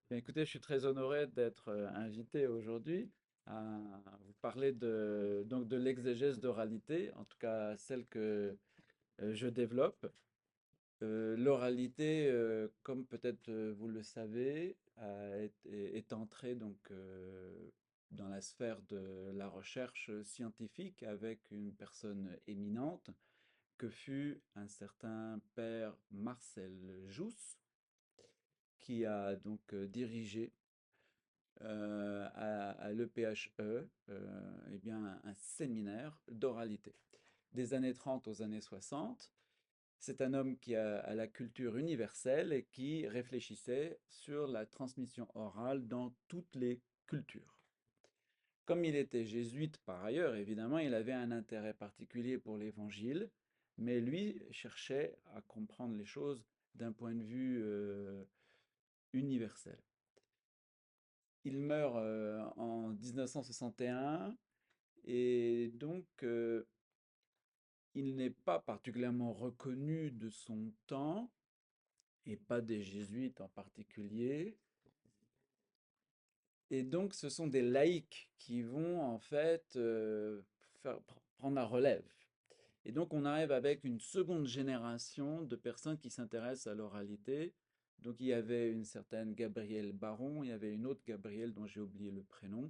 Bien, écoutez, je suis très honoré d'être invité aujourd'hui à vous parler donc de l'exégèse d'oralité, en tout cas celle que je développe. L'oralité, comme peut-être vous le savez, est entrée dans la sphère de la recherche scientifique avec une personne éminente que fut un certain père Marcel Jousse, qui a dirigé à l'EPHE, eh bien, un séminaire d'oralité. Des années 30 aux années 60, c'est un homme qui a la culture universelle et qui réfléchissait sur la transmission orale dans toutes les cultures. Comme il était jésuite par ailleurs, évidemment, il avait un intérêt particulier pour l'évangile, mais lui cherchait à comprendre les choses d'un point de vue universel. Il meurt en 1961 et donc il n'est pas particulièrement reconnu de son temps et pas des jésuites en particulier. Et donc ce sont des laïcs qui vont en fait prendre la relève. Et donc on arrive avec une seconde génération de personnes qui s'intéressent à l'oralité. Donc il y avait une certaine Gabrielle Baron, il y avait une autre Gabrielle dont j'ai oublié le prénom,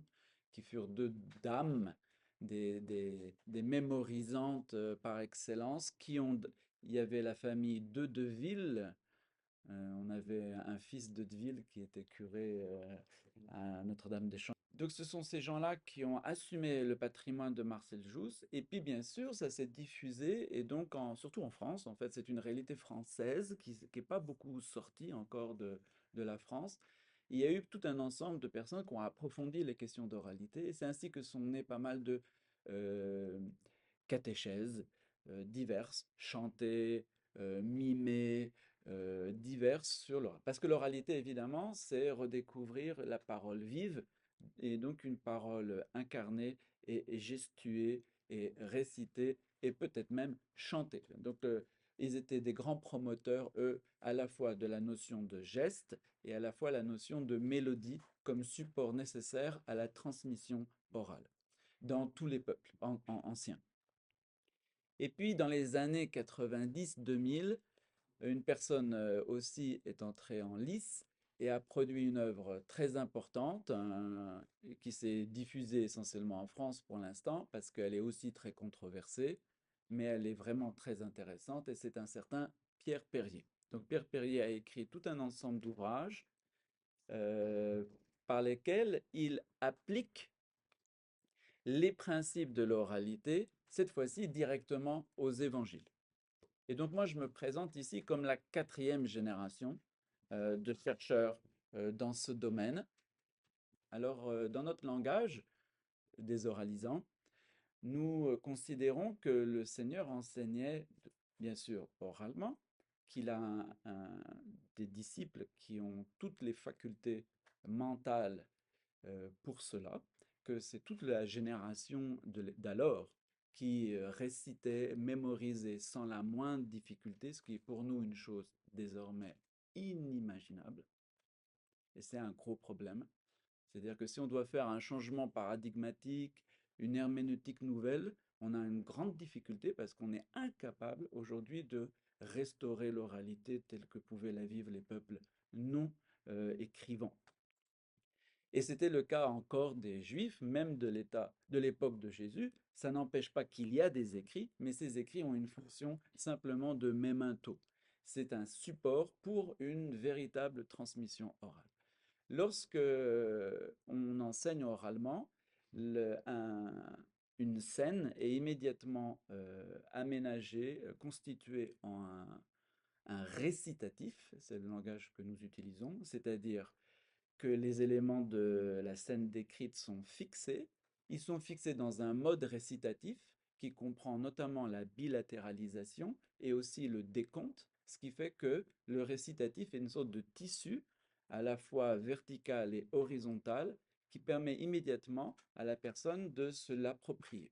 qui furent deux dames, des mémorisantes par excellence, il y avait la famille de Deville. On avait un fils de Deville qui était curé à Notre-Dame-des-Champs. Donc ce sont ces gens-là qui ont assumé le patrimoine de Marcel Jousse. Et puis bien sûr, ça s'est diffusé, et donc surtout en France, en fait, c'est une réalité française qui n'est pas beaucoup sortie encore de la France. Il y a eu tout un ensemble de personnes qui ont approfondi les questions d'oralité, et c'est ainsi que sont nées pas mal de euh, catéchèses diverses, chantées, mimées, diverses sur l'oral. Parce que l'oralité, évidemment, c'est redécouvrir la parole vive, et donc une parole incarnée et gestuée et récitée et peut-être même chantée. Donc ils étaient des grands promoteurs, eux, à la fois de la notion de geste et à la fois la notion de mélodie comme support nécessaire à la transmission orale dans tous les peuples anciens. Et puis dans les années 90-2000, une personne aussi est entrée en lice et a produit une œuvre très importante qui s'est diffusée essentiellement en France pour l'instant parce qu'elle est aussi très controversée, mais elle est vraiment très intéressante et c'est un certain Pierre Perrier. Donc Pierre Perrier a écrit tout un ensemble d'ouvrages euh, par lesquels il applique les principes de l'oralité, cette fois-ci directement aux évangiles. Et donc moi, je me présente ici comme la quatrième génération de chercheurs dans ce domaine. Alors, dans notre langage des oralisants, nous considérons que le Seigneur enseignait, bien sûr, oralement, qu'il a des disciples qui ont toutes les facultés mentales pour cela, que c'est toute la génération d'alors qui récitait, mémorisait sans la moindre difficulté, ce qui est pour nous une chose désormais inimaginable. Et c'est un gros problème. C'est-à-dire que si on doit faire un changement paradigmatique, une herméneutique nouvelle, on a une grande difficulté parce qu'on est incapable aujourd'hui de restaurer l'oralité telle que pouvaient la vivre les peuples non écrivants. Et c'était le cas encore des Juifs, même de l'époque de Jésus. Ça n'empêche pas qu'il y a des écrits, mais ces écrits ont une fonction simplement de memento. C'est un support pour une véritable transmission orale. Lorsque on enseigne oralement, une scène est immédiatement aménagée, constituée en un récitatif, c'est le langage que nous utilisons, c'est-à-dire que les éléments de la scène décrite sont fixés. Ils sont fixés dans un mode récitatif qui comprend notamment la bilatéralisation et aussi le décompte, ce qui fait que le récitatif est une sorte de tissu à la fois vertical et horizontal qui permet immédiatement à la personne de se l'approprier.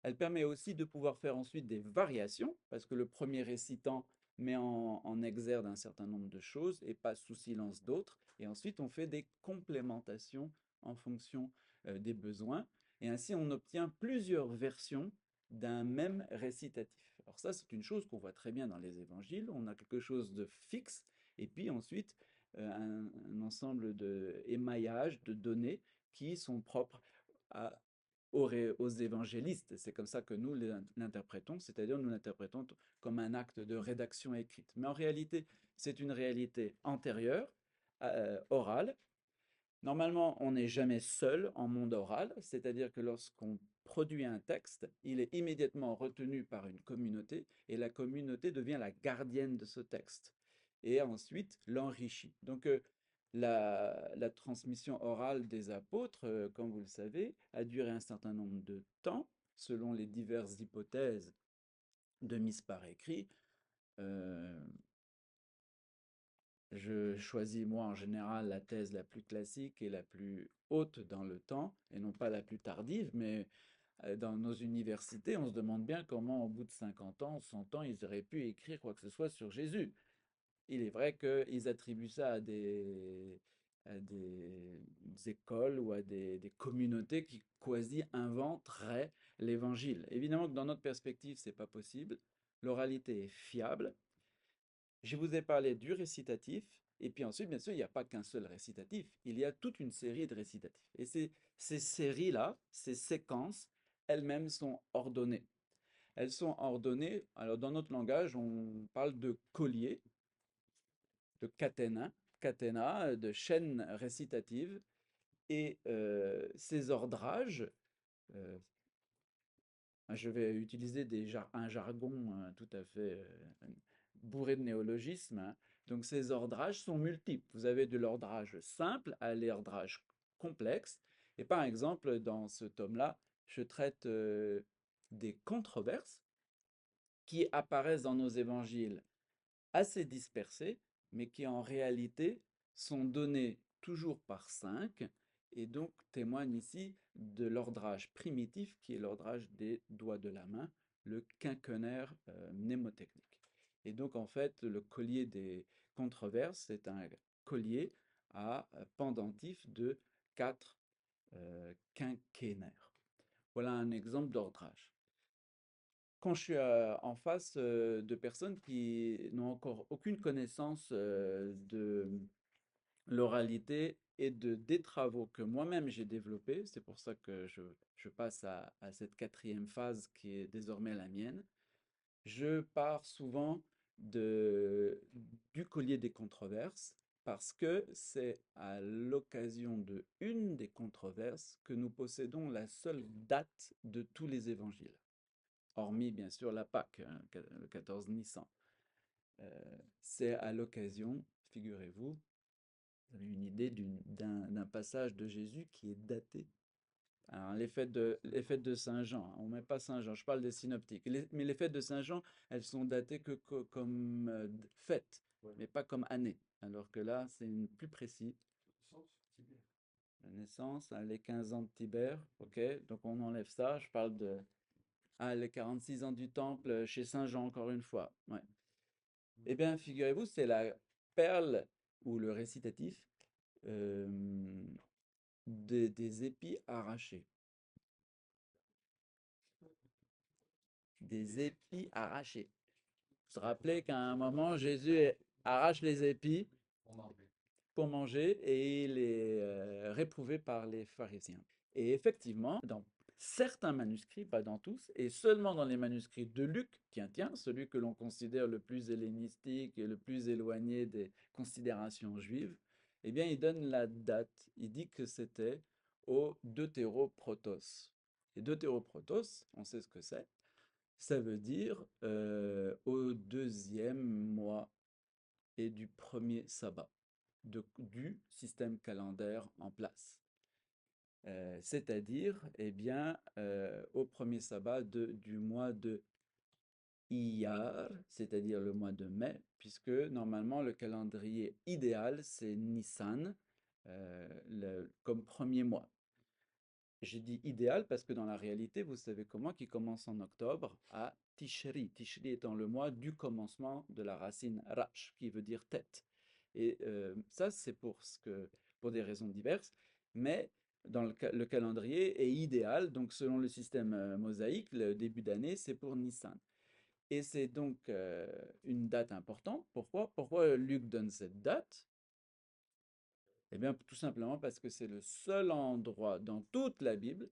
Elle permet aussi de pouvoir faire ensuite des variations, parce que le premier récitant met en exergue un certain nombre de choses et passe sous silence d'autres. Et ensuite, on fait des complémentations en fonction des besoins. Et ainsi, on obtient plusieurs versions d'un même récitatif. Alors ça, c'est une chose qu'on voit très bien dans les évangiles. On a quelque chose de fixe, et puis ensuite, un ensemble d'émaillages, de données qui sont propres à, aux évangélistes. C'est comme ça que nous l'interprétons, c'est-à-dire nous l'interprétons comme un acte de rédaction écrite. Mais en réalité, c'est une réalité antérieure, orale. Normalement, on n'est jamais seul en monde oral, c'est-à-dire que lorsqu'on produit un texte, il est immédiatement retenu par une communauté et la communauté devient la gardienne de ce texte et ensuite l'enrichit. Donc la transmission orale des apôtres, comme vous le savez, a duré un certain nombre de temps selon les diverses hypothèses de mise par écrit. Euh, Je choisis, moi, en général, la thèse la plus classique et la plus haute dans le temps, et non pas la plus tardive, mais dans nos universités, on se demande bien comment, au bout de 50 ans, 100 ans, ils auraient pu écrire quoi que ce soit sur Jésus. Il est vrai qu'ils attribuent ça à des écoles ou à des communautés qui quasi inventeraient l'évangile. Évidemment que dans notre perspective, c'est pas possible. L'oralité est fiable. Je vous ai parlé du récitatif, et puis ensuite, bien sûr, il n'y a pas qu'un seul récitatif, il y a toute une série de récitatifs. Et ces séries-là, ces séquences, elles-mêmes sont ordonnées. Elles sont ordonnées, alors dans notre langage, on parle de collier, de catena, de chaîne récitative, et ces ordrages, euh, je vais utiliser un jargon tout à fait bourré de néologismes, hein. Donc ces ordrages sont multiples. Vous avez de l'ordrage simple à l'ordrage complexe. Et par exemple, dans ce tome-là, je traite des controverses qui apparaissent dans nos évangiles assez dispersées, mais qui en réalité sont données toujours par 5, et donc témoignent ici de l'ordrage primitif qui est l'ordrage des doigts de la main, le quinquennaire mnémotechnique. Et donc en fait, le collier des controverses, c'est un collier à pendentif de 4 quinquennaires. Voilà un exemple d'ordrage. Quand je suis en face de personnes qui n'ont encore aucune connaissance de l'oralité et des travaux que moi-même j'ai développés, c'est pour ça que je passe à cette quatrième phase qui est désormais la mienne, je pars souvent du collier des controverses parce que c'est à l'occasion de une des controverses que nous possédons la seule date de tous les évangiles, hormis bien sûr la Pâque, hein, le 14 Nissan. C'est à l'occasion, figurez-vous, vous avez une idée d'un passage de Jésus qui est daté. Alors, les fêtes de Saint-Jean, hein, on ne met pas Saint-Jean, je parle des synoptiques. Mais les fêtes de Saint-Jean, elles sont datées comme fêtes, ouais, mais pas comme année. Alors que là, c'est plus précis. La naissance, hein, les 15 ans de Tibère, ok, donc on enlève ça, je parle de les 46 ans du temple chez Saint-Jean, encore une fois. Ouais. Eh bien, figurez-vous, c'est la perle ou le récitatif euh, des épis arrachés. Des épis arrachés. Vous vous rappelez qu'à un moment, Jésus arrache les épis pour manger et il est réprouvé par les pharisiens. Et effectivement, dans certains manuscrits, pas dans tous, et seulement dans les manuscrits de Luc, tiens, celui que l'on considère le plus hellénistique et le plus éloigné des considérations juives, eh bien, il donne la date. Il dit que c'était au Deutéroprotos. Et Deutéroprotos, on sait ce que c'est. Ça veut dire au deuxième mois et du premier sabbat du système calendaire en place. C'est-à-dire, eh bien, au premier sabbat du mois de Iyar, c'est-à-dire le mois de mai, puisque normalement le calendrier idéal, c'est Nissan comme premier mois. J'ai dit idéal parce que dans la réalité, vous savez comment, qui commence en octobre à Tishri. Tishri étant le mois du commencement de la racine Rash, qui veut dire tête. Et ça, c'est pour des raisons diverses, mais dans le calendrier est idéal. Donc, selon le système mosaïque, le début d'année, c'est pour Nissan. Et c'est donc une date importante. Pourquoi Luc donne cette date? Eh bien, tout simplement parce que c'est le seul endroit dans toute la Bible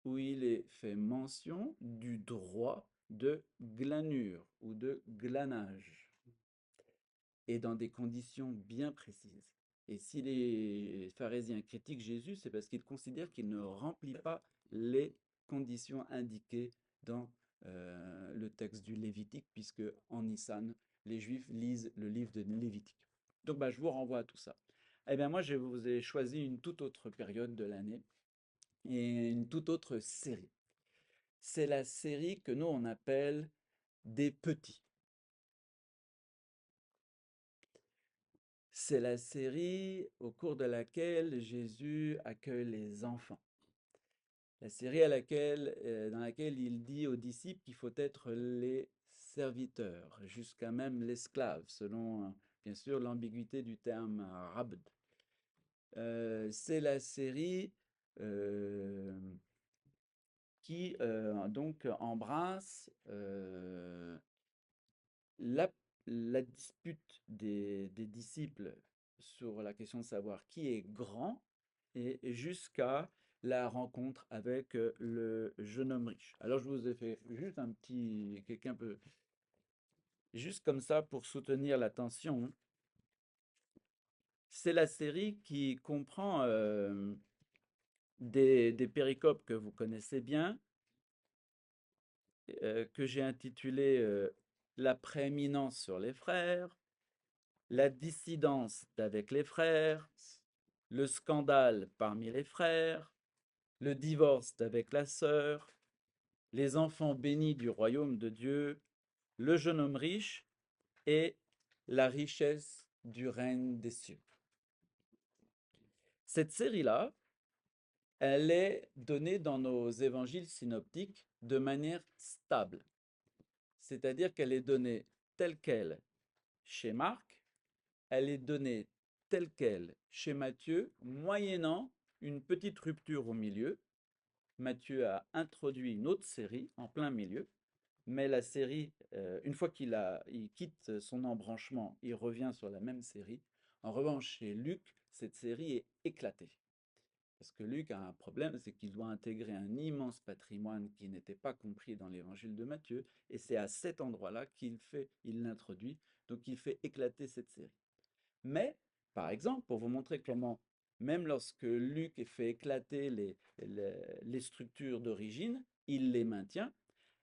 où il est fait mention du droit de glanure ou de glanage, et dans des conditions bien précises. Et si les pharisiens critiquent Jésus, c'est parce qu'ils considèrent qu'il ne remplit pas les conditions indiquées dans le texte du Lévitique, puisque en Nissan, les Juifs lisent le livre de Lévitique. Donc bah, je vous renvoie à tout ça. Eh bien moi, je vous ai choisi une toute autre période de l'année et une toute autre série. C'est la série que nous, on appelle des petits. C'est la série au cours de laquelle Jésus accueille les enfants. La série dans laquelle il dit aux disciples qu'il faut être les serviteurs, jusqu'à même l'esclave, selon, bien sûr, l'ambiguïté du terme rabd. C'est la série euh, qui donc embrasse la, la dispute des disciples sur la question de savoir qui est grand, et jusqu'à la rencontre avec le jeune homme riche. Alors je vous ai fait juste un petit, quelqu'un peut, juste comme ça pour soutenir l'attention. C'est la série qui comprend des péricopes que vous connaissez bien, que j'ai intitulé La prééminence sur les frères, la dissidence d'avec les frères, le scandale parmi les frères, le divorce d'avec la sœur, les enfants bénis du royaume de Dieu, le jeune homme riche et la richesse du règne des cieux. Cette série-là, elle est donnée dans nos évangiles synoptiques de manière stable, c'est-à-dire qu'elle est donnée telle qu'elle chez Marc, elle est donnée telle qu'elle chez Matthieu, moyennant une petite rupture au milieu. Matthieu a introduit une autre série en plein milieu, mais la série, une fois il quitte son embranchement, il revient sur la même série. En revanche, chez Luc, cette série est éclatée. Parce que Luc a un problème, c'est qu'il doit intégrer un immense patrimoine qui n'était pas compris dans l'évangile de Matthieu, et c'est à cet endroit-là il l'introduit, donc il fait éclater cette série. Mais, par exemple, pour vous montrer comment, même lorsque Luc fait éclater les structures d'origine, il les maintient.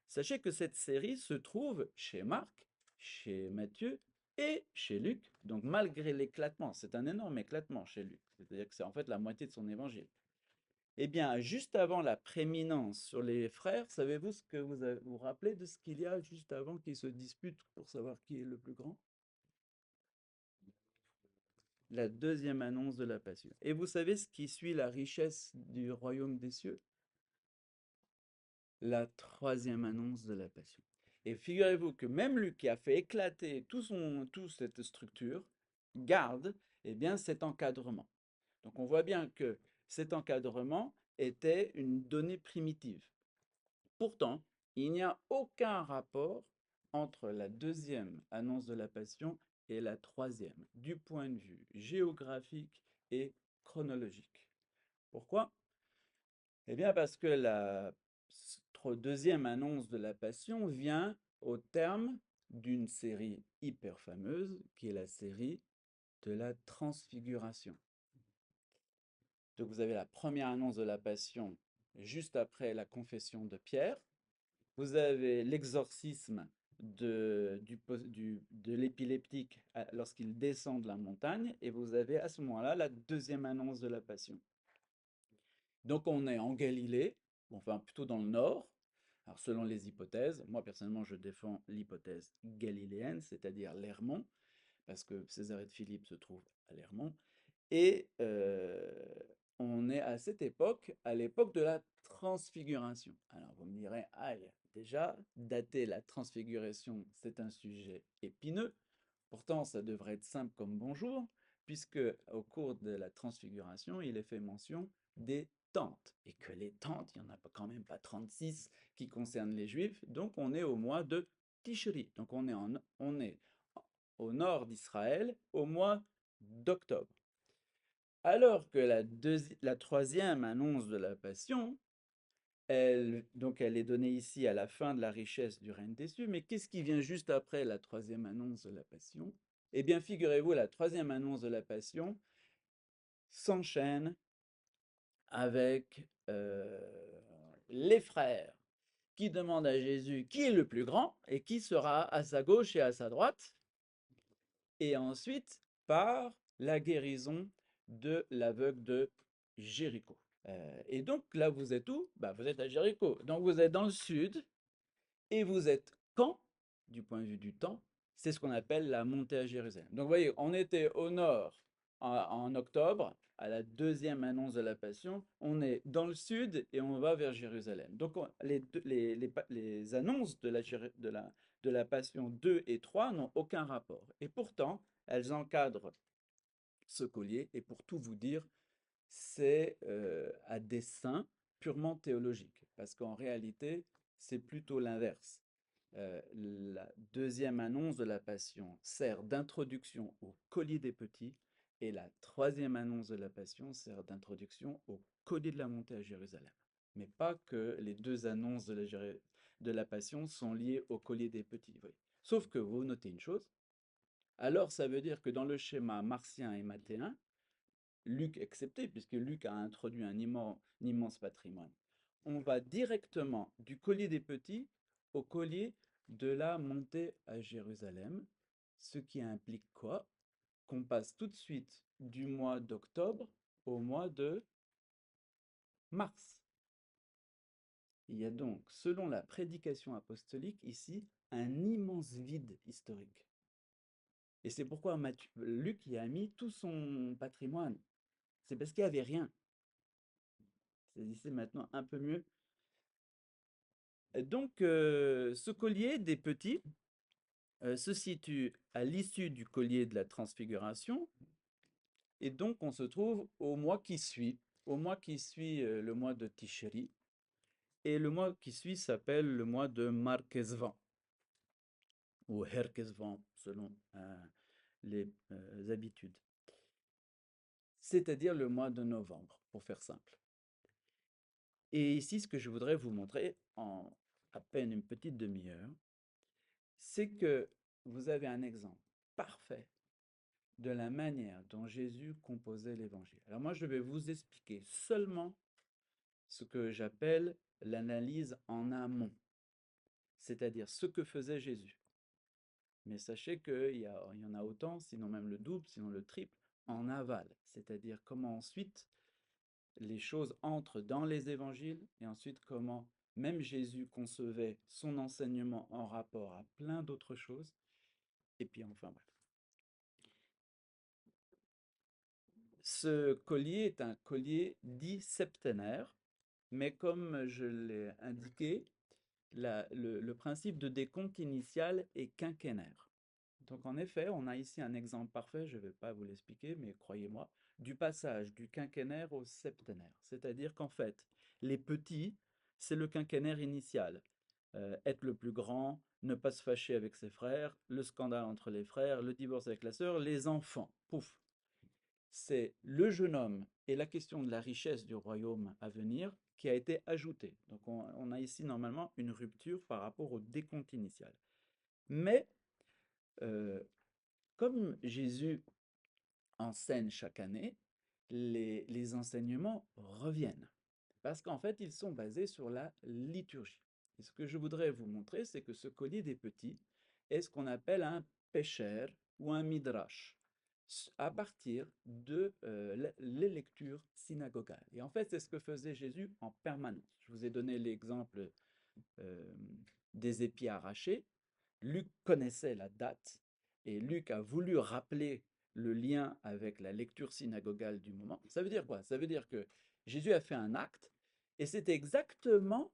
Sachez que cette série se trouve chez Marc, chez Matthieu et chez Luc. Donc malgré l'éclatement, c'est un énorme éclatement chez Luc. C'est-à-dire que c'est en fait la moitié de son évangile. Eh bien, juste avant la prééminence sur les frères, savez-vous ce que vous rappelez de ce qu'il y a juste avant qu'ils se disputent pour savoir qui est le plus grand? La deuxième annonce de la Passion. Et vous savez ce qui suit la richesse du royaume des cieux? La troisième annonce de la Passion. Et figurez-vous que même Luc, qui a fait éclater toute cette structure, garde bien, cet encadrement. Donc on voit bien que cet encadrement était une donnée primitive. Pourtant, il n'y a aucun rapport entre la deuxième annonce de la Passion et la troisième, du point de vue géographique et chronologique. Pourquoi? Eh bien parce que la deuxième annonce de la Passion vient au terme d'une série hyper fameuse, qui est la série de la Transfiguration. Donc vous avez la première annonce de la Passion juste après la confession de Pierre. Vous avez l'exorcisme de l'épileptique lorsqu'il descend de la montagne, et vous avez à ce moment-là la deuxième annonce de la Passion. Donc on est en Galilée, enfin plutôt dans le nord. Alors selon les hypothèses, moi personnellement je défends l'hypothèse galiléenne, c'est-à-dire l'Hermont, parce que Césarée de Philippe se trouve à l'Hermont. Et on est à cette époque, à l'époque de la transfiguration. Alors vous me direz, aïe, déjà, dater la transfiguration, c'est un sujet épineux. Pourtant, ça devrait être simple comme bonjour, puisque au cours de la transfiguration, il est fait mention des tentes, et que les tentes, il n'y en a quand même pas 36 qui concernent les Juifs, donc on est au mois de Tishri, donc on est au nord d'Israël au mois d'octobre. Alors que la troisième annonce de la Passion, donc elle est donnée ici à la fin de la richesse du règne des cieux, mais qu'est-ce qui vient juste après la troisième annonce de la Passion? Eh bien, figurez-vous, la troisième annonce de la Passion s'enchaîne avec les frères qui demandent à Jésus qui est le plus grand et qui sera à sa gauche et à sa droite, et ensuite par la guérison de l'aveugle de Jéricho. Et donc là, vous êtes où? Bah, vous êtes à Jéricho. Donc vous êtes dans le sud et vous êtes quand, du point de vue du temps, c'est ce qu'on appelle la montée à Jérusalem. Donc vous voyez, on était au nord en octobre, à la deuxième annonce de la Passion. On est dans le sud et on va vers Jérusalem. Donc les annonces de la Passion 2 et 3 n'ont aucun rapport. Et pourtant, elles encadrent ce collier. Et pour tout vous dire, c'est à dessein purement théologique, parce qu'en réalité, c'est plutôt l'inverse. La deuxième annonce de la Passion sert d'introduction au collier des petits, et la troisième annonce de la Passion sert d'introduction au collier de la montée à Jérusalem. Mais pas que les deux annonces de la Passion sont liées au collier des petits. Oui. Sauf que vous notez une chose, alors ça veut dire que dans le schéma martien et mathéen, Luc excepté, puisque Luc a introduit un immense patrimoine, on va directement du collier des petits au collier de la montée à Jérusalem, ce qui implique quoi? Qu'on passe tout de suite du mois d'octobre au mois de mars. Il y a donc, selon la prédication apostolique, ici, un immense vide historique. Et c'est pourquoi Luc y a mis tout son patrimoine. C'est parce qu'il n'y avait rien. C'est maintenant un peu mieux. Donc, ce collier des petits se situe à l'issue du collier de la transfiguration, et donc on se trouve au mois qui suit le mois de Tishri, et le mois qui suit s'appelle le mois de Marquesvan, ou Herkesvan, selon les habitudes, c'est-à-dire le mois de novembre, pour faire simple. Et ici, ce que je voudrais vous montrer en à peine une petite demi-heure, c'est que vous avez un exemple parfait de la manière dont Jésus composait l'évangile. Alors moi, je vais vous expliquer seulement ce que j'appelle l'analyse en amont, c'est-à-dire ce que faisait Jésus. Mais sachez qu'il y en a autant, sinon même le double, sinon le triple, en aval, c'est-à-dire comment ensuite les choses entrent dans les évangiles et ensuite comment même Jésus concevait son enseignement en rapport à plein d'autres choses. Et puis enfin bref. Ce collier est un collier dit septénaire, mais comme je l'ai indiqué, le principe de décompte initial est quinquennaire. Donc en effet, on a ici un exemple parfait, je ne vais pas vous l'expliquer, mais croyez-moi, du passage du quinquennaire au septénaire. C'est-à-dire qu'en fait, les petits, c'est le quinquennaire initial. Être le plus grand, ne pas se fâcher avec ses frères, le scandale entre les frères, le divorce avec la sœur, les enfants. Pouf, c'est le jeune homme et la question de la richesse du royaume à venir qui a été ajoutée. Donc on a ici normalement une rupture par rapport au décompte initial. Mais euh, comme Jésus enseigne chaque année, les enseignements reviennent. Parce qu'en fait, ils sont basés sur la liturgie. Et ce que je voudrais vous montrer, c'est que ce collier des petits est ce qu'on appelle un pécher ou un midrash, à partir de les lectures synagogales. Et en fait, c'est ce que faisait Jésus en permanence. Je vous ai donné l'exemple euh, des épis arrachés. Luc connaissait la date et Luc a voulu rappeler le lien avec la lecture synagogale du moment. Ça veut dire quoi? Ça veut dire que Jésus a fait un acte et c'est exactement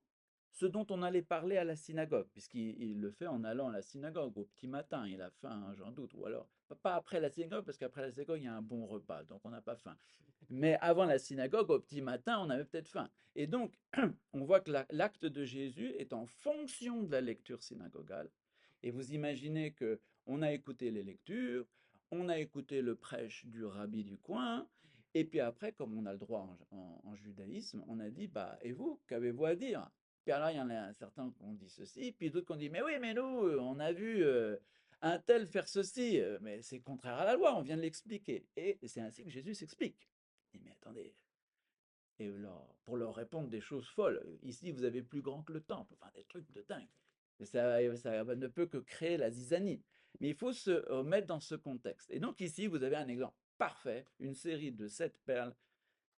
ce dont on allait parler à la synagogue, puisqu'il le fait en allant à la synagogue au petit matin, il a faim, j'en doute, ou alors pas après la synagogue, parce qu'après la synagogue, il y a un bon repas, donc on n'a pas faim. Mais avant la synagogue, au petit matin, on avait peut-être faim. Et donc, on voit que l'acte de Jésus est en fonction de la lecture synagogale. Et vous imaginez que on a écouté les lectures, on a écouté le prêche du rabbi du coin, et puis après, comme on a le droit en judaïsme, on a dit, bah, et vous, qu'avez-vous à dire? Puis alors, il y en a certains qui ont dit ceci, puis d'autres qui ont dit, mais oui, mais nous, on a vu un tel faire ceci, mais c'est contraire à la loi, on vient de l'expliquer. Et c'est ainsi que Jésus s'explique. Il dit, mais attendez, et pour leur répondre des choses folles, ici, vous avez plus grand que le temple, enfin, des trucs de dingue. Et ça ne peut que créer la zizanie. Mais il faut se mettre dans ce contexte. Et donc ici, vous avez un exemple parfait, une série de 7 perles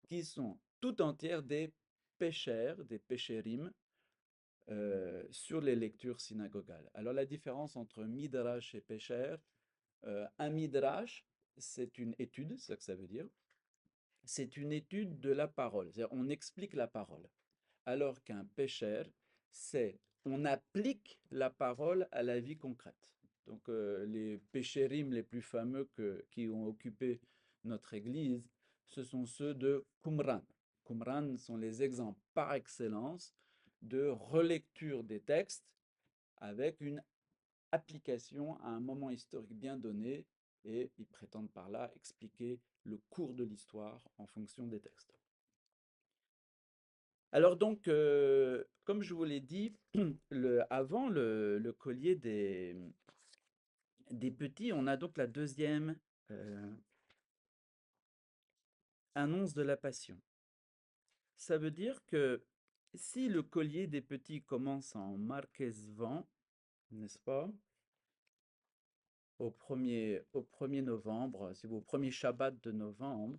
qui sont tout entières des péchères, des péchérim, sur les lectures synagogales. Alors la différence entre midrash et pécher, un midrash, c'est une étude, c'est ça que ça veut dire. C'est une étude de la parole, c'est-à-dire on explique la parole. Alors qu'un pécher, c'est on applique la parole à la vie concrète. Donc les péchérim les plus fameux qui ont occupé notre Église, ce sont ceux de Qumran. Qumran sont les exemples par excellence de relecture des textes avec une application à un moment historique bien donné, et ils prétendent par là expliquer le cours de l'histoire en fonction des textes. Alors donc, comme je vous l'ai dit, avant le collier des petits, on a donc la deuxième annonce de la Passion. Ça veut dire que si le collier des petits commence en Marquesvan, n'est-ce pas, au 1er novembre, si vous, au premier Shabbat de novembre,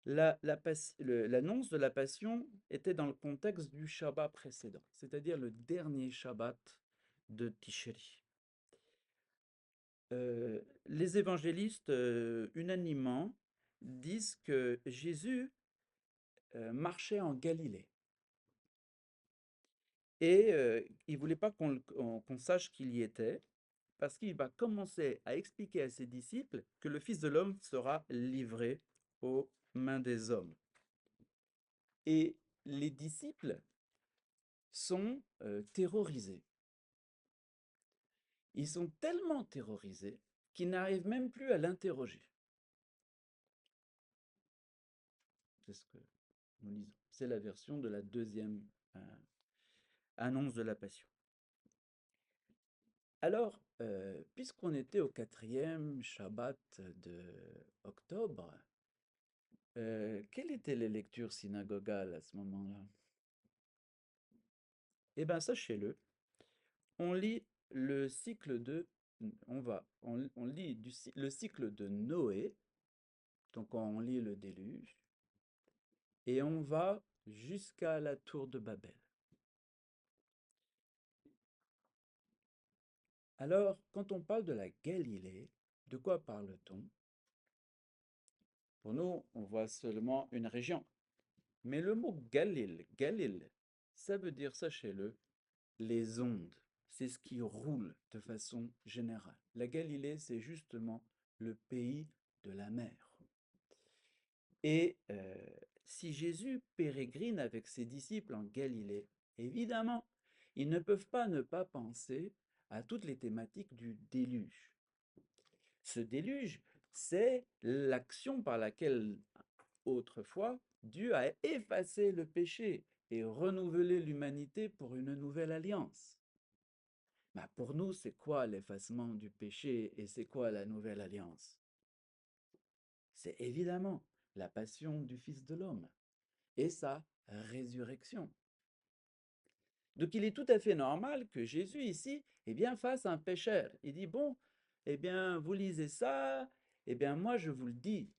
l'annonce de la Passion était dans le contexte du Shabbat précédent, c'est-à-dire le dernier Shabbat de Tishri. Les évangélistes, unanimement, disent que Jésus marchait en Galilée. Et il ne voulait pas qu'on sache qu'il y était, parce qu'il va commencer à expliquer à ses disciples que le Fils de l'homme sera livré aux mains des hommes. Et les disciples sont terrorisés. Ils sont tellement terrorisés qu'ils n'arrivent même plus à l'interroger. C'est ce que nous lisons. C'est la version de la deuxième annonce de la Passion. Alors, puisqu'on était au 4e Shabbat de octobre, quelles étaient les lectures synagogales à ce moment-là? Eh bien, sachez-le, on lit le cycle de, on lit le cycle de Noé, donc on lit le déluge, et on va jusqu'à la tour de Babel. Alors, quand on parle de la Galilée, de quoi parle-t-on? Pour nous, on voit seulement une région. Mais le mot Galil, ça veut dire, sachez-le, les ondes. C'est ce qui roule de façon générale. La Galilée, c'est justement le pays de la mer. Et si Jésus pérégrine avec ses disciples en Galilée, évidemment, ils ne peuvent pas ne pas penser à toutes les thématiques du déluge. Ce déluge, c'est l'action par laquelle, autrefois, Dieu a effacé le péché et renouvelé l'humanité pour une nouvelle alliance. Bah pour nous, c'est quoi l'effacement du péché et c'est quoi la nouvelle alliance? C'est évidemment la passion du Fils de l'homme et sa résurrection. Donc il est tout à fait normal que Jésus ici, eh bien, fasse un pécheur. Il dit, bon, eh bien, vous lisez ça, eh bien, moi je vous le dis,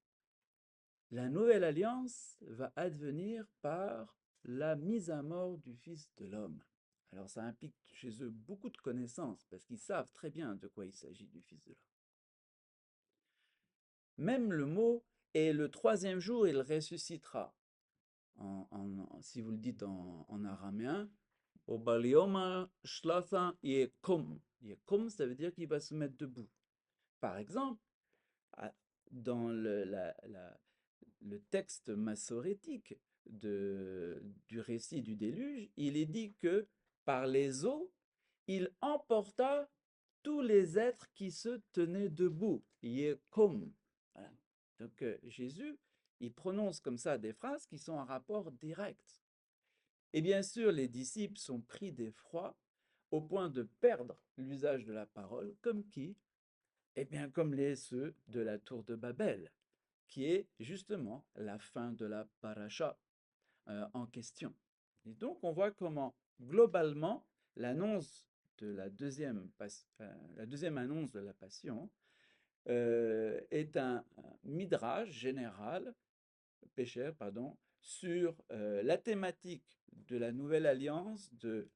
la nouvelle alliance va advenir par la mise à mort du Fils de l'homme. Alors ça implique chez eux beaucoup de connaissances, parce qu'ils savent très bien de quoi il s'agit du Fils de l'homme. Même le mot « et le troisième jour, il ressuscitera ». Si vous le dites en araméen, « Obalioma shlasa yekum ». Yekum, ça veut dire qu'il va se mettre debout. Par exemple, dans le texte massorétique du récit du déluge, il est dit que par les eaux, il emporta tous les êtres qui se tenaient debout. Yekom. Voilà. Donc Jésus, il prononce comme ça des phrases qui sont en rapport direct. Et bien sûr, les disciples sont pris d'effroi au point de perdre l'usage de la parole, comme qui? Eh bien, comme ceux de la tour de Babel, qui est justement la fin de la paracha en question. Et donc, on voit comment, globalement, l'annonce de la deuxième annonce de la Passion est un midrash général, pécheur, pardon, sur la thématique de la nouvelle alliance, de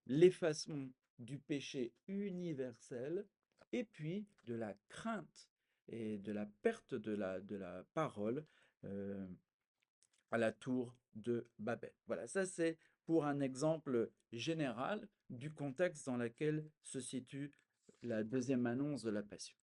l'effacement du péché universel, et puis de la crainte et de la perte de la parole à la tour de Babel. Voilà, ça c'est pour un exemple général du contexte dans lequel se situe la deuxième annonce de la Passion.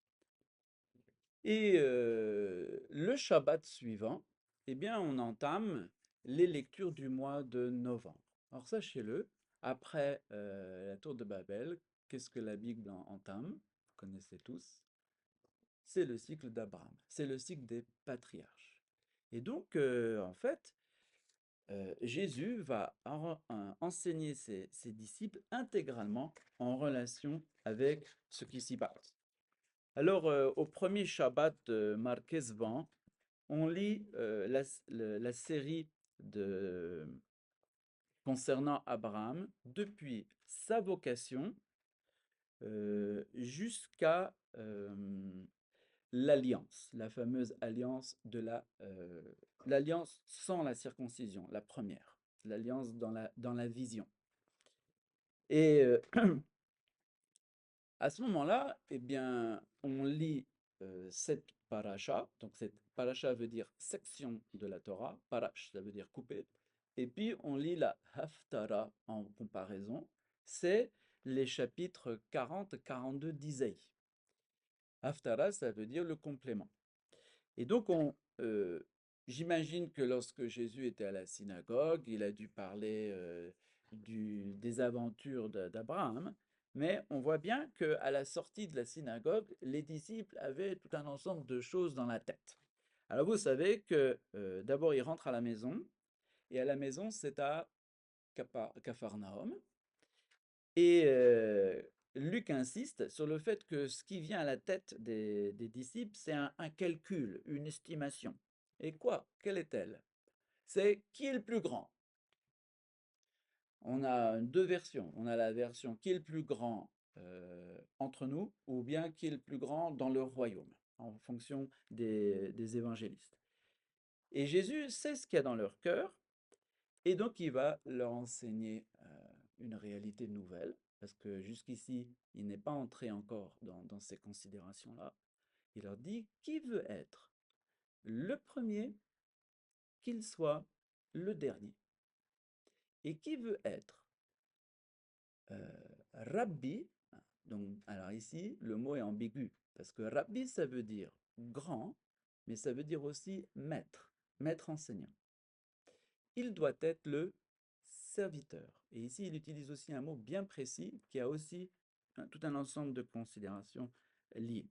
Et le Shabbat suivant, eh bien, on entame les lectures du mois de novembre. Alors sachez-le, après la tour de Babel, qu'est-ce que la Bible entame? Vous connaissez tous. C'est le cycle d'Abraham, c'est le cycle des patriarches. Et donc, en fait, Jésus va enseigner ses disciples intégralement en relation avec ce qui s'y passe. Alors, au premier Shabbat de Marquez-Van, on lit la série concernant Abraham depuis sa vocation jusqu'à l'alliance, la fameuse alliance l'alliance sans la circoncision, la première, l'alliance dans la vision. Et à ce moment-là, eh bien, on lit cette paracha. Donc, cette paracha veut dire section de la Torah. Parash, ça veut dire couper. Et puis, on lit la Haftara en comparaison. C'est les chapitres 40-42 d'Isaïe. Haftara, ça veut dire le complément. Et donc, j'imagine que lorsque Jésus était à la synagogue, il a dû parler des aventures d'Abraham, mais on voit bien qu'à la sortie de la synagogue, les disciples avaient tout un ensemble de choses dans la tête. Alors vous savez que d'abord, ils rentrent à la maison, et à la maison, c'est à Capharnaüm, et Luc insiste sur le fait que ce qui vient à la tête des disciples, c'est un calcul, une estimation. Et quoi? Quelle est-elle? C'est qui est le plus grand? On a deux versions. On a la version qui est le plus grand entre nous, ou bien qui est le plus grand dans le royaume, en fonction des évangélistes. Et Jésus sait ce qu'il y a dans leur cœur, et donc il va leur enseigner une réalité nouvelle, parce que jusqu'ici, il n'est pas entré encore dans ces considérations-là. Il leur dit, qui veut être le premier, qu'il soit le dernier. Et qui veut être Rabbi, donc, alors ici, le mot est ambigu, parce que Rabbi, ça veut dire grand, mais ça veut dire aussi maître, maître enseignant. Il doit être le serviteur. Et ici, il utilise aussi un mot bien précis qui a aussi tout un ensemble de considérations liées.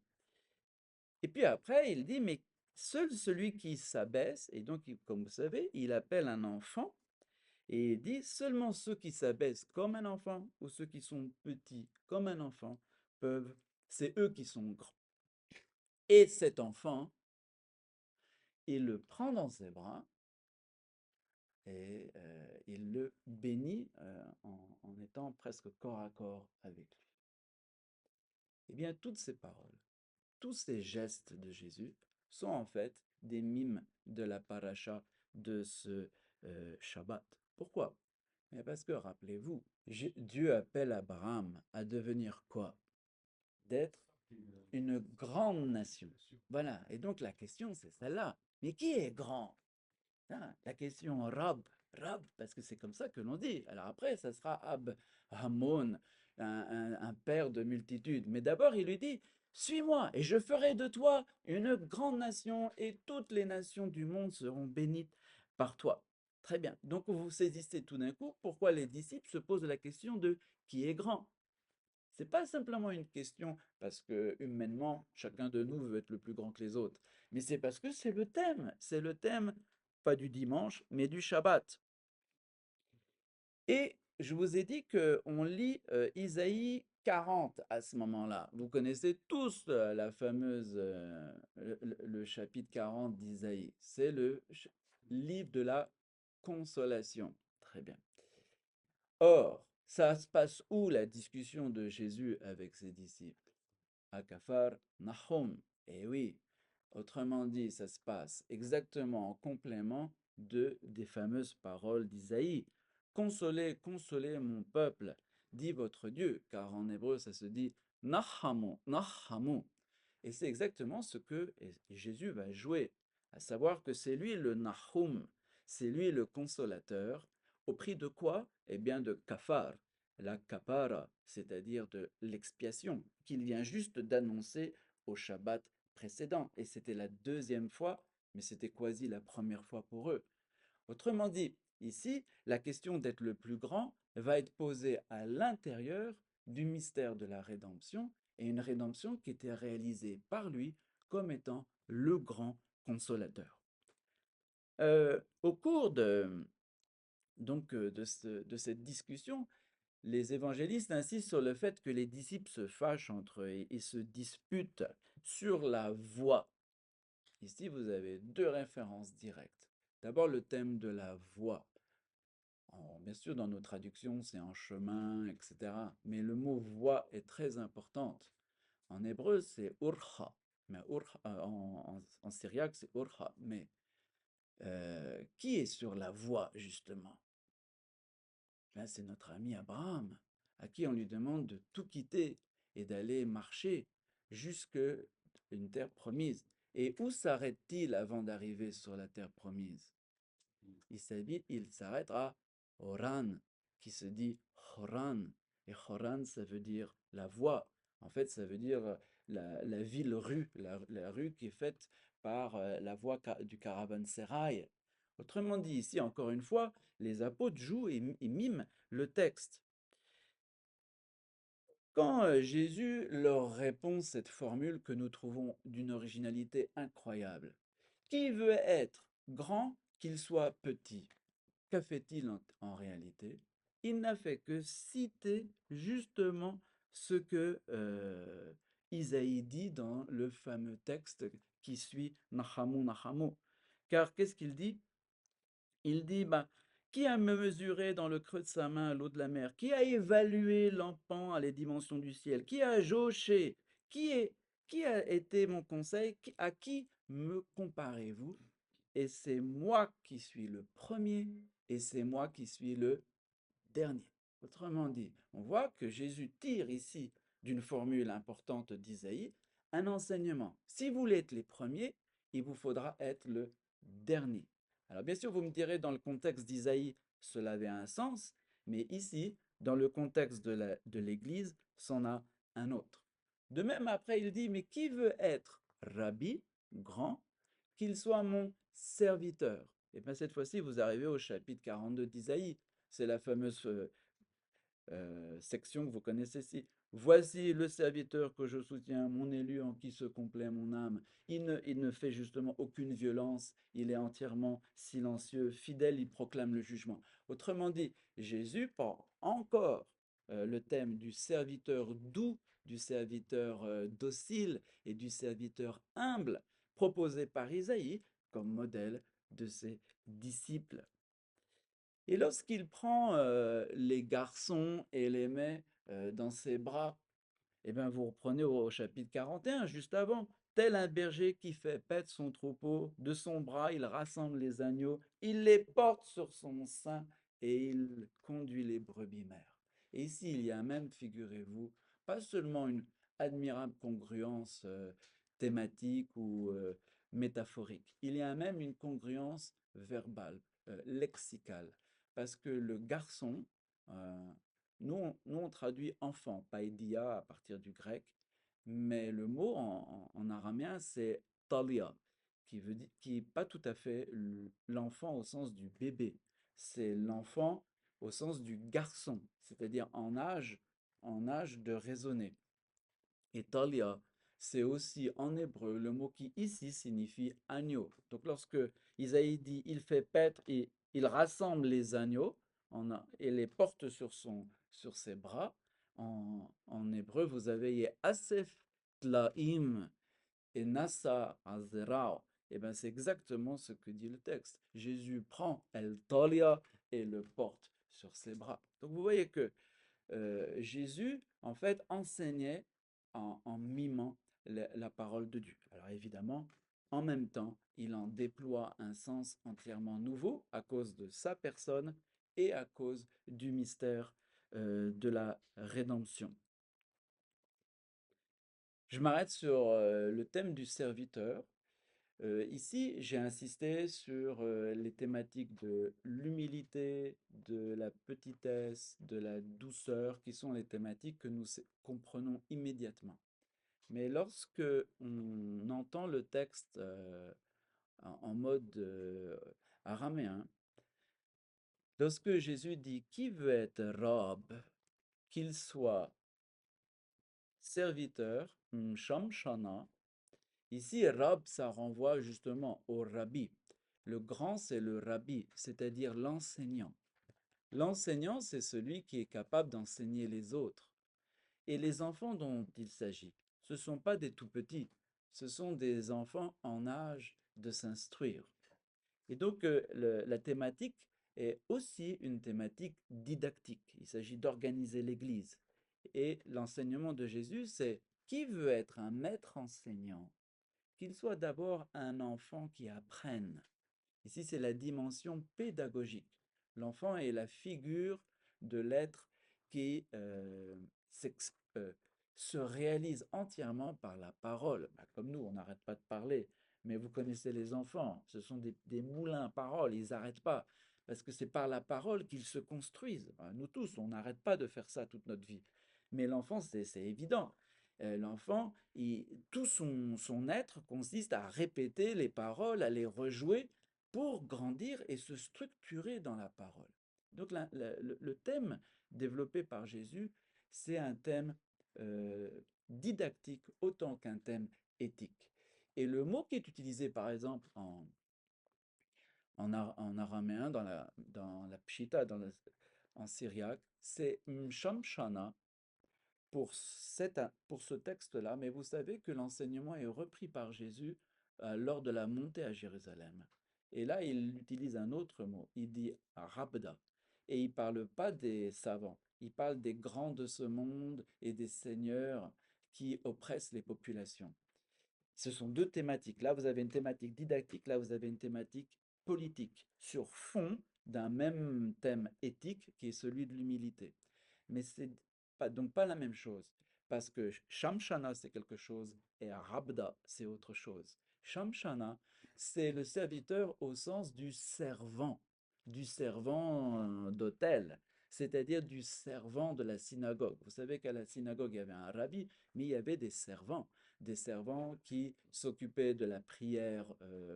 Et puis après, il dit, mais seul celui qui s'abaisse, et donc, comme vous savez, il appelle un enfant, et il dit, seulement ceux qui s'abaissent comme un enfant, ou ceux qui sont petits comme un enfant, c'est eux qui sont grands. Et cet enfant, il le prend dans ses bras, et il le bénit en étant presque corps à corps avec lui. Eh bien, toutes ces paroles, tous ces gestes de Jésus sont en fait des mimes de la paracha de ce Shabbat. Pourquoi? Parce que, rappelez-vous, Dieu appelle Abraham à devenir quoi? D'être Une grande nation. Voilà. Et donc la question, c'est celle-là. Mais qui est grand? Ah, la question Rab, Rab, parce que c'est comme ça que l'on dit. Alors après, ça sera Ab, Hamon, un père de multitudes. Mais d'abord, il lui dit, suis-moi et je ferai de toi une grande nation et toutes les nations du monde seront bénies par toi. Très bien. Donc vous saisissez tout d'un coup pourquoi les disciples se posent la question de qui est grand. C'est pas simplement une question parce que humainement, chacun de nous veut être le plus grand que les autres, mais c'est parce que c'est le thème pas du dimanche, mais du Shabbat. Et je vous ai dit qu'on lit Isaïe 40 à ce moment-là. Vous connaissez tous la fameuse, le chapitre 40 d'Isaïe. C'est le livre de la consolation. Très bien. Or, ça se passe où la discussion de Jésus avec ses disciples? À Kafar Nahum. Eh oui, autrement dit, ça se passe exactement en complément des fameuses paroles d'Isaïe. Consolez, consolez mon peuple, dit votre Dieu, car en hébreu ça se dit Nahamu, Nahamu. Et c'est exactement ce que Jésus va jouer, à savoir que c'est lui le Nahum, c'est lui le consolateur, au prix de quoi? Eh bien de kafar, la kapara, c'est-à-dire de l'expiation, qu'il vient juste d'annoncer au Shabbat précédent. Et c'était la deuxième fois, mais c'était quasi la première fois pour eux. Autrement dit, ici, la question d'être le plus grand va être posée à l'intérieur du mystère de la rédemption, et une rédemption qui était réalisée par lui comme étant le grand consolateur. Au cours de cette discussion, les évangélistes insistent sur le fait que les disciples se fâchent entre eux et se disputent sur la voie. Ici, vous avez deux références directes. D'abord, le thème de la voie. Bien sûr, dans nos traductions, c'est en chemin, etc. Mais le mot voie est très importante. En hébreu, c'est urcha. Mais en syriaque, c'est urcha. Mais qui est sur la voie, justement? Ben, c'est notre ami Abraham, à qui on lui demande de tout quitter et d'aller marcher jusque une terre promise. Et où s'arrête-t-il avant d'arriver sur la terre promise? Il s'arrête à Horan, qui se dit Horan. Et Horan, ça veut dire la voie. En fait, ça veut dire la ville-rue, la rue qui est faite par la voie du caravansérail. Autrement dit, ici, encore une fois, les apôtres jouent et miment le texte. Quand Jésus leur répond cette formule que nous trouvons d'une originalité incroyable, qui veut être grand, qu'il soit petit? Qu'a fait-il en réalité? Il n'a fait que citer justement ce que Isaïe dit dans le fameux texte qui suit Nahamu Nahamu. Car qu'est-ce qu'il dit? Il dit, bah, qui a mesuré dans le creux de sa main l'eau de la mer? Qui a évalué l'empan à les dimensions du ciel? Qui a jauché? Qui, est, qui a été mon conseil? À qui me comparez-vous? Et c'est moi qui suis le premier et c'est moi qui suis le dernier. Autrement dit, on voit que Jésus tire ici d'une formule importante d'Isaïe un enseignement. Si vous voulez être les premiers, il vous faudra être le dernier. Alors bien sûr, vous me direz, dans le contexte d'Isaïe, cela avait un sens, mais ici, dans le contexte de l'Église, c'en a un autre. De même, après, il dit, mais qui veut être rabbi, grand, qu'il soit mon serviteur? Et bien cette fois-ci, vous arrivez au chapitre 42 d'Isaïe. C'est la fameuse section que vous connaissez ici. Voici le serviteur que je soutiens, mon élu en qui se complaît mon âme. Il ne fait justement aucune violence, il est entièrement silencieux, fidèle, il proclame le jugement. Autrement dit, Jésus prend encore le thème du serviteur doux, du serviteur docile et du serviteur humble, proposé par Isaïe comme modèle de ses disciples. Et lorsqu'il prend les garçons et les met dans ses bras, eh bien, vous reprenez au chapitre 41, juste avant. Tel un berger qui fait paître son troupeau, de son bras il rassemble les agneaux, il les porte sur son sein et il conduit les brebis mères. Et ici, il y a même, figurez-vous, pas seulement admirable congruence thématique ou métaphorique. Il y a même une congruence verbale, lexicale, parce que le garçon, euh, nous on traduit enfant, païdia à partir du grec, mais le mot en araméen c'est talia, qui est pas tout à fait l'enfant au sens du bébé, c'est l'enfant au sens du garçon, c'est-à-dire en âge de raisonner. Et talia, c'est aussi en hébreu le mot qui ici signifie agneau. Donc lorsque Isaïe dit il fait paître et il rassemble les agneaux et les porte sur ses bras, en hébreu vous avez Asef Tlaim et Nasa Azerao. Et bien c'est exactement ce que dit le texte. Jésus prend El Talia et le porte sur ses bras. Donc vous voyez que Jésus, en fait, enseignait en mimant la parole de Dieu. Alors évidemment, en même temps, il en déploie un sens entièrement nouveau à cause de sa personne et à cause du mystère de la rédemption. Je m'arrête sur le thème du serviteur. Ici, j'ai insisté sur les thématiques de l'humilité, de la petitesse, de la douceur, qui sont les thématiques que nous comprenons immédiatement. Mais lorsque on entend le texte en mode araméen, lorsque Jésus dit qui veut être robe, qu'il soit serviteur, shamshana, ici, rab, ça renvoie justement au rabbi. Le grand, c'est le rabbi, c'est-à-dire l'enseignant. L'enseignant, c'est celui qui est capable d'enseigner les autres. Et les enfants dont il s'agit, ce ne sont pas des tout petits, ce sont des enfants en âge de s'instruire. Et donc, la thématique est aussi une thématique didactique. Il s'agit d'organiser l'Église. Et l'enseignement de Jésus, c'est qui veut être un maître enseignant, qu'il soit d'abord un enfant qui apprenne. Ici, c'est la dimension pédagogique. L'enfant est la figure de l'être qui euh, se réalise entièrement par la parole. Bah, comme nous, on n'arrête pas de parler, mais vous connaissez les enfants, ce sont des moulins à parole, ils n'arrêtent pas, parce que c'est par la parole qu'ils se construisent. Bah, nous tous, on n'arrête pas de faire ça toute notre vie. Mais l'enfant, c'est évident. L'enfant, tout son être consiste à répéter les paroles, à les rejouer pour grandir et se structurer dans la parole. Donc le thème développé par Jésus, c'est un thème euh, didactique autant qu'un thème éthique. Et le mot qui est utilisé par exemple en araméen, dans la pshita, en syriaque, c'est mshamshana, pour ce texte-là, mais vous savez que l'enseignement est repris par Jésus lors de la montée à Jérusalem. Et là, il utilise un autre mot, il dit rabda. Et il ne parle pas des savants, il parle des grands de ce monde et des seigneurs qui oppressent les populations. Ce sont deux thématiques. Là, vous avez une thématique didactique, là, vous avez une thématique politique, sur fond d'un même thème éthique qui est celui de l'humilité. Mais c'est donc pas la même chose, parce que Shamshana, c'est quelque chose, et Rabda, c'est autre chose. Shamshana, c'est le serviteur au sens du servant d'hôtel, c'est-à-dire du servant de la synagogue. Vous savez qu'à la synagogue, il y avait un rabbi, mais il y avait des servants qui s'occupaient de la prière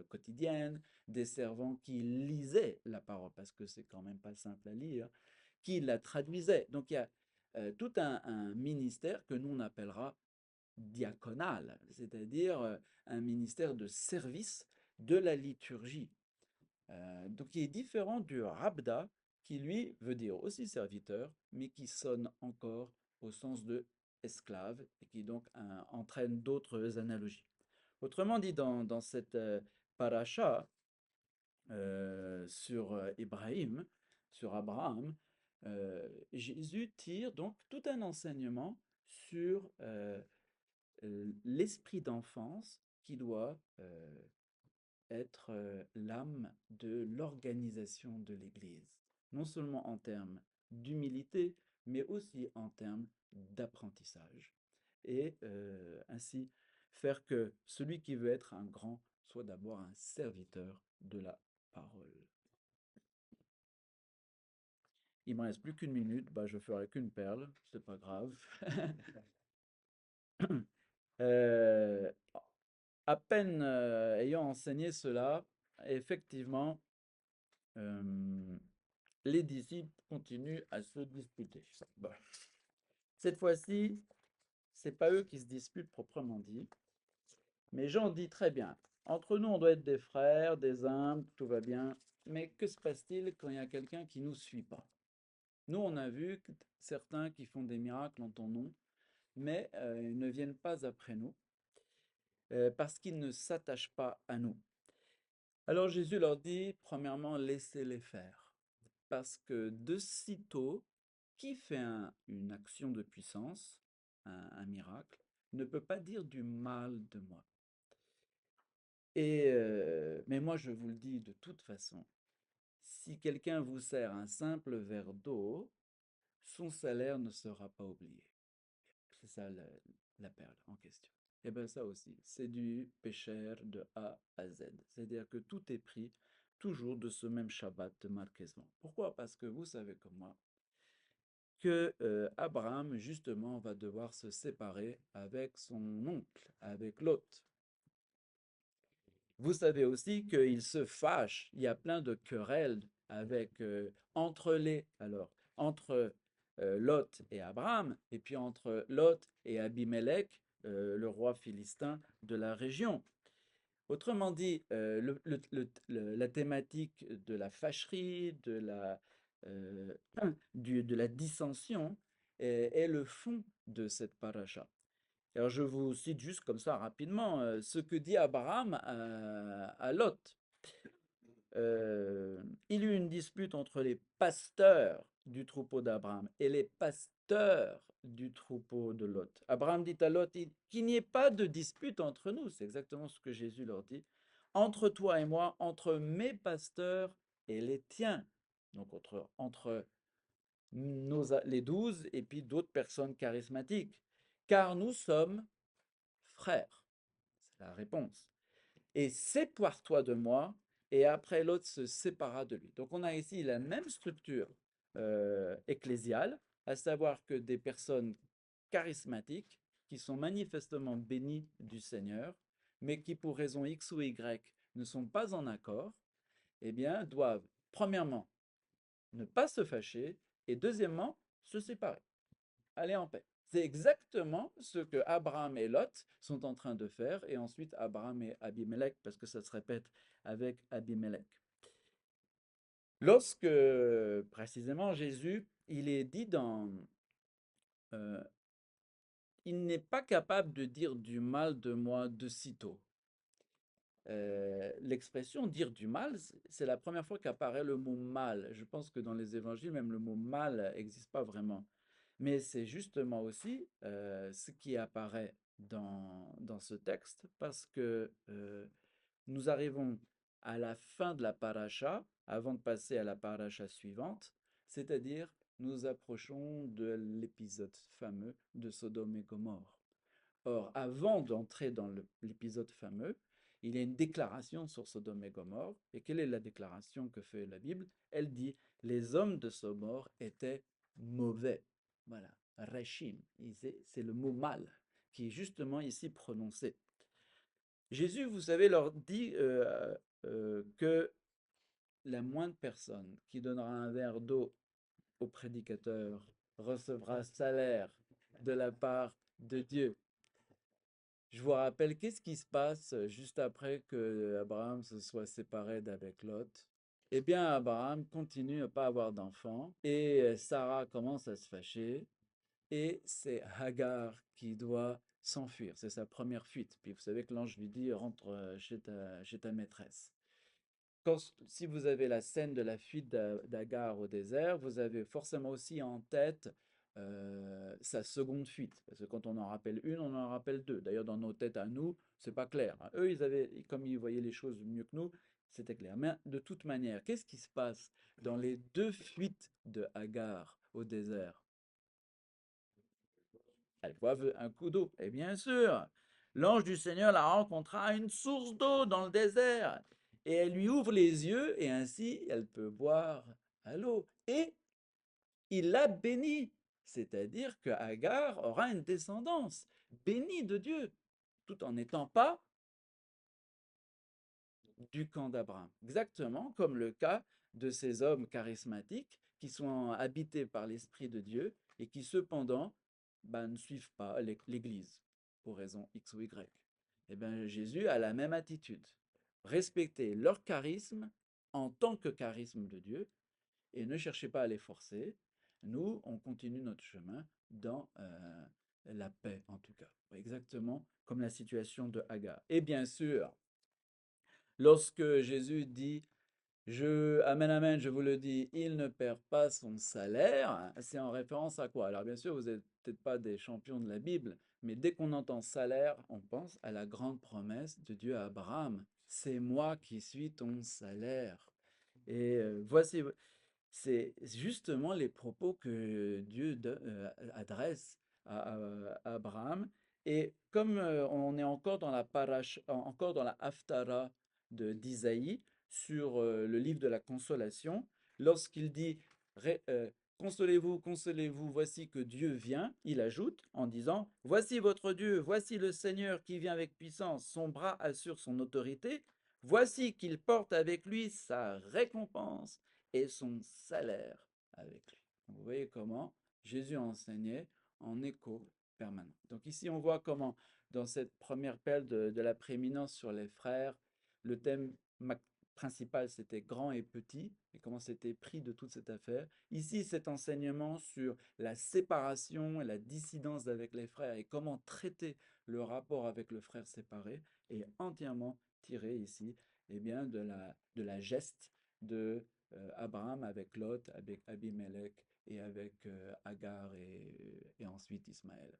quotidienne, des servants qui lisaient la parole, parce que c'est quand même pas simple à lire, qui la traduisaient. Donc il y a tout un ministère que nous on appellera diaconal, c'est-à-dire un ministère de service de la liturgie. Donc il est différent du rabda, qui lui veut dire aussi serviteur, mais qui sonne encore au sens de esclave, et qui donc entraîne d'autres analogies. Autrement dit, dans cette paracha sur Ibrahim, sur Abraham, Jésus tire donc tout un enseignement sur l'esprit d'enfance qui doit être l'âme de l'organisation de l'Église, non seulement en termes d'humilité, mais aussi en termes d'apprentissage. et ainsi faire que celui qui veut être un grand soit d'abord un serviteur de la parole. Il me reste plus qu'une minute, bah je ferai qu'une perle, c'est pas grave. Euh, à peine ayant enseigné cela, effectivement, euh, les disciples continuent à se disputer. Bon. Cette fois-ci, c'est pas eux qui se disputent proprement dit, mais Jean dit très bien, entre nous on doit être des frères, des humbles, tout va bien, mais que se passe-t-il quand il y a quelqu'un qui ne nous suit pas? Nous, on a vu certains qui font des miracles en ton nom, mais ils ne viennent pas après nous, parce qu'ils ne s'attachent pas à nous. Alors Jésus leur dit, premièrement, laissez-les faire, parce que de sitôt, qui fait une action de puissance, un miracle, ne peut pas dire du mal de moi. Mais moi, je vous le dis de toute façon, si quelqu'un vous sert un simple verre d'eau, son salaire ne sera pas oublié. C'est ça la perle en question. Et bien ça aussi, c'est du pécher de A à Z. C'est-à-dire que tout est pris toujours de ce même Shabbat de marquesement. Pourquoi? Parce que vous savez comme moi que Abraham, justement, va devoir se séparer avec son oncle, avec Lot. Vous savez aussi qu'il se fâche, il y a plein de querelles avec, entre Lot et Abraham, et puis entre Lot et Abimelech, le roi philistin de la région. Autrement dit, la thématique de la fâcherie, euh, de la dissension est le fond de cette paracha. Alors je vous cite juste comme ça rapidement ce que dit Abraham à Lot. Il y eut une dispute entre les pasteurs du troupeau d'Abraham et les pasteurs du troupeau de Lot. Abraham dit à Lot qu'il n'y ait pas de dispute entre nous. C'est exactement ce que Jésus leur dit. Entre toi et moi, entre mes pasteurs et les tiens. Donc entre les 12 et puis d'autres personnes charismatiques. Car nous sommes frères. C'est la réponse. Et sépare-toi de moi, et après l'autre se sépara de lui. Donc on a ici la même structure ecclésiale, à savoir que des personnes charismatiques qui sont manifestement bénies du Seigneur, mais qui pour raison X ou Y ne sont pas en accord, eh bien doivent premièrement ne pas se fâcher et deuxièmement se séparer, aller en paix. C'est exactement ce que Abraham et Lot sont en train de faire, et ensuite Abraham et Abimelech, parce que ça se répète avec Abimelech. Lorsque, précisément, Jésus, il est dit il n'est pas capable de dire du mal de moi de sitôt. L'expression dire du mal, c'est la première fois qu'apparaît le mot mal. Je pense que dans les évangiles, même le mot mal n'existe pas vraiment. Mais c'est justement aussi ce qui apparaît dans ce texte, parce que nous arrivons à la fin de la paracha, avant de passer à la paracha suivante, c'est-à-dire nous approchons de l'épisode fameux de Sodome et Gomorrhe. Or, avant d'entrer dans l'épisode fameux, il y a une déclaration sur Sodome et Gomorrhe. Et quelle est la déclaration que fait la Bible? Elle dit, les hommes de Gomorrhe étaient mauvais. Voilà, Reshim, c'est le mot mal qui est justement ici prononcé. Jésus, vous savez, leur dit que la moindre personne qui donnera un verre d'eau au prédicateur recevra salaire de la part de Dieu. Je vous rappelle, qu'est-ce qui se passe juste après que Abraham se soit séparé d'avec Lot? Eh bien, Abraham continue à ne pas avoir d'enfants et Sarah commence à se fâcher et c'est Hagar qui doit s'enfuir. C'est sa première fuite. Puis vous savez que l'ange lui dit rentre chez ta maîtresse. Si vous avez la scène de la fuite d'Agar au désert, vous avez forcément aussi en tête sa seconde fuite. Parce que quand on en rappelle une, on en rappelle deux. D'ailleurs, dans nos têtes à nous, c'est pas clair. Eux, comme ils voyaient les choses mieux que nous, c'était clair. Mais de toute manière, qu'est-ce qui se passe dans les deux fuites de Agar au désert? Elle boive un coup d'eau. Et bien sûr, l'ange du Seigneur la rencontra à une source d'eau dans le désert. Et elle lui ouvre les yeux et ainsi elle peut boire à l'eau. Et il la bénit. C'est-à-dire que Agar aura une descendance bénie de Dieu, tout en n'étant pas du camp d'Abraham. Exactement comme le cas de ces hommes charismatiques qui sont habités par l'Esprit de Dieu et qui cependant ne suivent pas l'Église pour raison X ou Y. Eh bien, Jésus a la même attitude. Respectez leur charisme en tant que charisme de Dieu et ne cherchez pas à les forcer. Nous, on continue notre chemin dans la paix, en tout cas. Exactement comme la situation de Hagar. Et bien sûr, lorsque Jésus dit Amen, amen, je vous le dis, il ne perd pas son salaire, c'est en référence à quoi? Alors bien sûr, vous n'êtes peut-être pas des champions de la Bible, mais dès qu'on entend salaire, on pense à la grande promesse de Dieu à Abraham. C'est moi qui suis ton salaire. Et voici, c'est justement les propos que Dieu adresse à Abraham. Et comme on est encore dans la encore dans la Haftara d'Isaïe, sur le livre de la consolation, lorsqu'il dit consolez-vous, consolez-vous, voici que Dieu vient, il ajoute en disant voici votre Dieu, voici le Seigneur qui vient avec puissance, son bras assure son autorité, voici qu'il porte avec lui sa récompense et son salaire avec lui. Vous voyez comment Jésus enseignait en écho permanent. Donc ici, on voit comment, dans cette première pelle de la prééminence sur les frères, le thème principal, c'était grand et petit, et comment c'était pris de toute cette affaire. Ici, cet enseignement sur la séparation et la dissidence avec les frères et comment traiter le rapport avec le frère séparé est entièrement tiré ici bien, de la geste de Abraham avec Lot, avec Abimelech et avec Agar et ensuite Ismaël.